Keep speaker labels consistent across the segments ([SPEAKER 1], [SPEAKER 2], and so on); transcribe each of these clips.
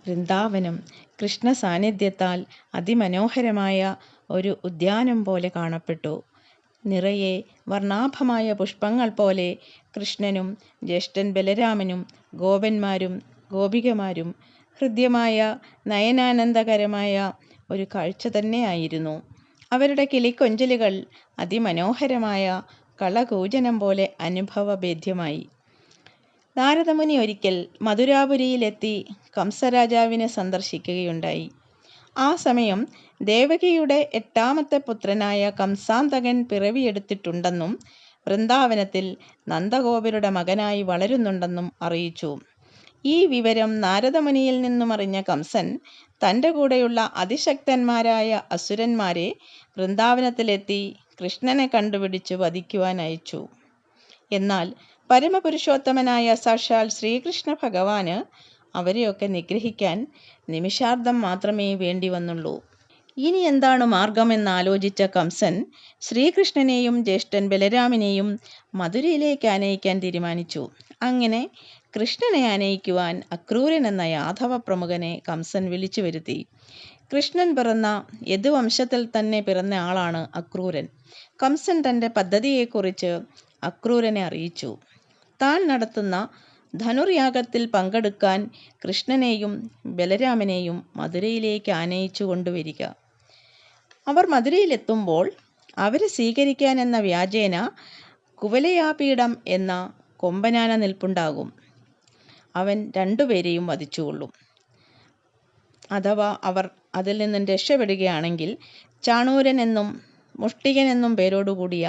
[SPEAKER 1] വൃന്ദാവനം കൃഷ്ണ സാന്നിധ്യത്താൽ അതിമനോഹരമായ ഒരു ഉദ്യാനം പോലെ കാണപ്പെട്ടു. നിറയെ വർണ്ണാഭമായ പുഷ്പങ്ങൾ പോലെ കൃഷ്ണനും ജ്യേഷ്ഠൻ ബലരാമനും ഗോപന്മാരും ഗോപികമാരും ഹൃദ്യമായ നയനാനന്ദകരമായ ഒരു കാഴ്ച തന്നെയായിരുന്നു. അവരുടെ കിളിക്കൊഞ്ചലുകൾ അതിമനോഹരമായ കളകൂജനം പോലെ അനുഭവഭേദ്യമായി. നാരദമുനി ഒരിക്കൽ മധുരാപുരിയിലെത്തി കംസരാജാവിനെ സന്ദർശിക്കുകയുണ്ടായി. ആ സമയം ദേവകിയുടെ 8ാമത്തെ പുത്രനായ കംസാന്തകൻ പിറവിയെടുത്തിട്ടുണ്ടെന്നും വൃന്ദാവനത്തിൽ നന്ദഗോപരുടെ മകനായി വളരുന്നുണ്ടെന്നും അറിയിച്ചു. ഈ വിവരം നാരദമുനിയിൽ നിന്നും അറിഞ്ഞ കംസൻ തൻ്റെ കൂടെയുള്ള അതിശക്തന്മാരായ അസുരന്മാരെ വൃന്ദാവനത്തിലെത്തി കൃഷ്ണനെ കണ്ടുപിടിച്ച് വധിക്കുവാൻ അയച്ചു. എന്നാൽ പരമപുരുഷോത്തമനായ സാക്ഷാൽ ശ്രീകൃഷ്ണ ഭഗവാന് അവരെയൊക്കെ നിഗ്രഹിക്കാൻ നിമിഷാർദ്ധം മാത്രമേ വേണ്ടി വന്നുള്ളൂ. ഇനി എന്താണ് മാർഗമെന്നാലോചിച്ച കംസൻ ശ്രീകൃഷ്ണനെയും ജ്യേഷ്ഠൻ ബലരാമനെയും മധുരയിലേക്ക് ആനയിക്കാൻ തീരുമാനിച്ചു. അങ്ങനെ കൃഷ്ണനെ ആനയിക്കുവാൻ അക്രൂരൻ എന്ന യാദവ പ്രമുഖനെ കംസൻ വിളിച്ചു വരുത്തി. കൃഷ്ണൻ പിറന്ന യദുവംശത്തിൽ തന്നെ പിറന്ന ആളാണ് അക്രൂരൻ. കംസൻ തൻ്റെ പദ്ധതിയെക്കുറിച്ച് അക്രൂരനെ അറിയിച്ചു. താൻ നടത്തുന്ന ധനുർയാഗത്തിൽ പങ്കെടുക്കാൻ കൃഷ്ണനെയും ബലരാമനെയും മധുരയിലേക്ക് ആനയിച്ചു കൊണ്ടുവരിക. അവർ മധുരയിലെത്തുമ്പോൾ അവരെ സ്വീകരിക്കാൻ എന്ന വ്യാജേന കുവലയാപീഠം എന്ന കൊമ്പനാന നിൽപ്പുണ്ടാകും. അവൻ രണ്ടുപേരെയും വധിച്ചുകൊള്ളും. അഥവാ അവർ അതിൽ നിന്നും രക്ഷപ്പെടുകയാണെങ്കിൽ ചാണൂരൻ എന്നും മുഷ്ടികൻ എന്നും പേരോടുകൂടിയ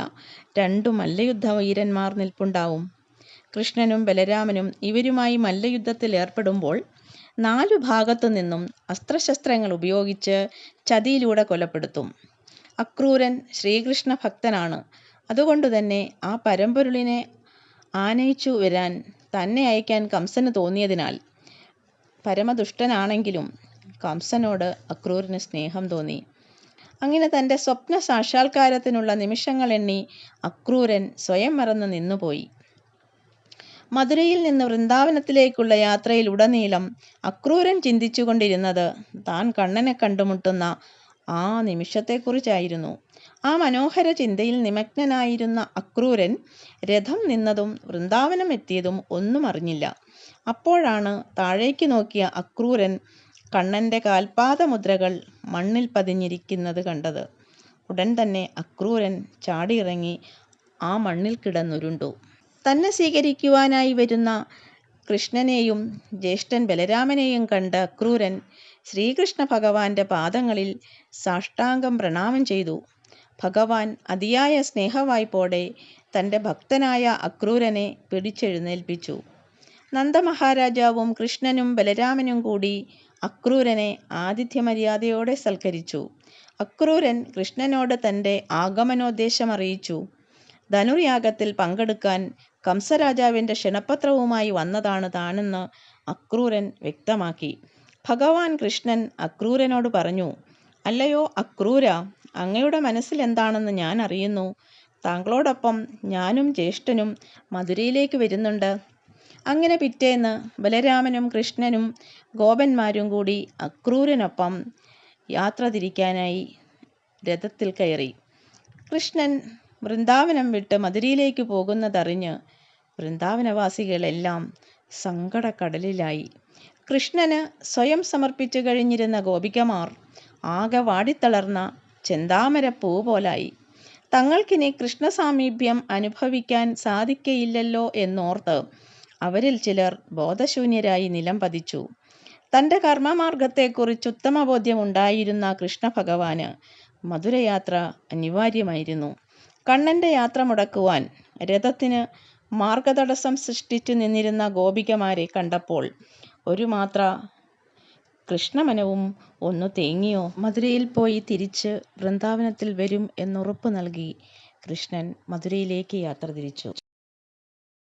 [SPEAKER 1] 2 മല്ലയുദ്ധ വീരന്മാർ നിൽപ്പുണ്ടാവും. കൃഷ്ണനും ബലരാമനും ഇവരുമായി മല്ലയുദ്ധത്തിൽ ഏർപ്പെടുമ്പോൾ 4 ഭാഗത്തു നിന്നും അസ്ത്രശസ്ത്രങ്ങൾ ഉപയോഗിച്ച് ചതിയിലൂടെ കൊലപ്പെടുത്തും. അക്രൂരൻ ശ്രീകൃഷ്ണ ഭക്തനാണ്. അതുകൊണ്ടുതന്നെ ആ പരമ്പൊരുളിനെ ആനയിച്ചു വരാൻ തന്നെ അയക്കാൻ കംസന് തോന്നിയതിനാൽ പരമദുഷ്ടനാണെങ്കിലും കംസനോട് അക്രൂരന് സ്നേഹം തോന്നി. അങ്ങനെ തൻ്റെ സ്വപ്ന സാക്ഷാത്കാരത്തിനുള്ള നിമിഷങ്ങൾ എണ്ണി അക്രൂരൻ സ്വയം മറന്ന് നിന്നുപോയി. മധുരയിൽ നിന്ന് വൃന്ദാവനത്തിലേക്കുള്ള യാത്രയിലുടനീളം അക്രൂരൻ ചിന്തിച്ചുകൊണ്ടിരുന്നത് താൻ കണ്ണനെ കണ്ടുമുട്ടുന്ന ആ നിമിഷത്തെക്കുറിച്ചായിരുന്നു. ആ മനോഹര ചിന്തയിൽ നിമഗ്നനായിരുന്ന അക്രൂരൻ രഥം നിന്നതും വൃന്ദാവനം എത്തിയതും ഒന്നും അറിഞ്ഞില്ല. അപ്പോഴാണ് താഴേക്ക് നോക്കിയ അക്രൂരൻ കണ്ണൻ്റെ കാൽപാദമുദ്രകൾ മണ്ണിൽ പതിഞ്ഞിരിക്കുന്നത് കണ്ടത്. ഉടൻ തന്നെ അക്രൂരൻ ചാടിയിറങ്ങി ആ മണ്ണിൽ കിടന്നുരുണ്ടു. തന്നെ സ്വീകരിക്കുവാനായി വരുന്ന കൃഷ്ണനെയും ജ്യേഷ്ഠൻ ബലരാമനെയും കണ്ട അക്രൂരൻ ശ്രീകൃഷ്ണ ഭഗവാന്റെ പാദങ്ങളിൽ സാഷ്ടാംഗം പ്രണാമം ചെയ്തു. ഭഗവാൻ അതിയായ സ്നേഹവായ്പോടെ തൻ്റെ ഭക്തനായ അക്രൂരനെ പിടിച്ചെഴുന്നേൽപ്പിച്ചു. നന്ദമഹാരാജാവും കൃഷ്ണനും ബലരാമനും കൂടി അക്രൂരനെ ആതിഥ്യമര്യാദയോടെ സൽക്കരിച്ചു. അക്രൂരൻ കൃഷ്ണനോട് തൻ്റെ ആഗമനോദ്ദേശം അറിയിച്ചു. ധനുർയാഗത്തിൽ പങ്കെടുക്കാൻ കംസരാജാവിൻ്റെ ക്ഷണപത്രവുമായി വന്നതാണ് താനെന്ന് അക്രൂരൻ വ്യക്തമാക്കി. ഭഗവാൻ കൃഷ്ണൻ അക്രൂരനോട് പറഞ്ഞു, "അല്ലയോ അക്രൂര, അങ്ങയുടെ മനസ്സിൽ എന്താണെന്ന് ഞാൻ അറിയുന്നു. താങ്കളോടൊപ്പം ഞാനും ജ്യേഷ്ഠനും മധുരയിലേക്ക് വരുന്നുണ്ട്." അങ്ങനെ പിറ്റേന്ന് ബലരാമനും കൃഷ്ണനും ഗോപന്മാരും കൂടി അക്രൂരനൊപ്പം യാത്ര തിരിക്കാനായി രഥത്തിൽ കയറി. കൃഷ്ണൻ വൃന്ദാവനം വിട്ട് മധുരയിലേക്ക് പോകുന്നതറിഞ്ഞ് വൃന്ദാവനവാസികളെല്ലാം സങ്കടക്കടലിലായി. കൃഷ്ണന് സ്വയം സമർപ്പിച്ചു കഴിഞ്ഞിരുന്ന ഗോപികമാർ ആകെ വാടിത്തളർന്ന ചെന്താമരപ്പൂ പോലായി. തങ്ങൾക്കിനി കൃഷ്ണസാമീപ്യം അനുഭവിക്കാൻ സാധിക്കയില്ലല്ലോ എന്നോർത്ത് അവരിൽ ചിലർ ബോധശൂന്യരായി നിലം പതിച്ചു. തൻ്റെ കർമ്മമാർഗത്തെക്കുറിച്ച് ഉത്തമബോധ്യമുണ്ടായിരുന്ന കൃഷ്ണഭഗവാന് മധുരയാത്ര അനിവാര്യമായിരുന്നു. കണ്ണൻ്റെ യാത്ര മുടക്കുവാൻ രഥത്തിന് മാർഗതടസ്സം സൃഷ്ടിച്ചു നിന്നിരുന്ന ഗോപികമാരെ കണ്ടപ്പോൾ ഒരു മാത്ര കൃഷ്ണമനവും ഒന്നു തേങ്ങിയോ. മധുരയിൽ പോയി തിരിച്ച് വൃന്ദാവനത്തിൽ വരും എന്നുറപ്പ് നൽകി കൃഷ്ണൻ മധുരയിലേക്ക് യാത്ര തിരിച്ചു.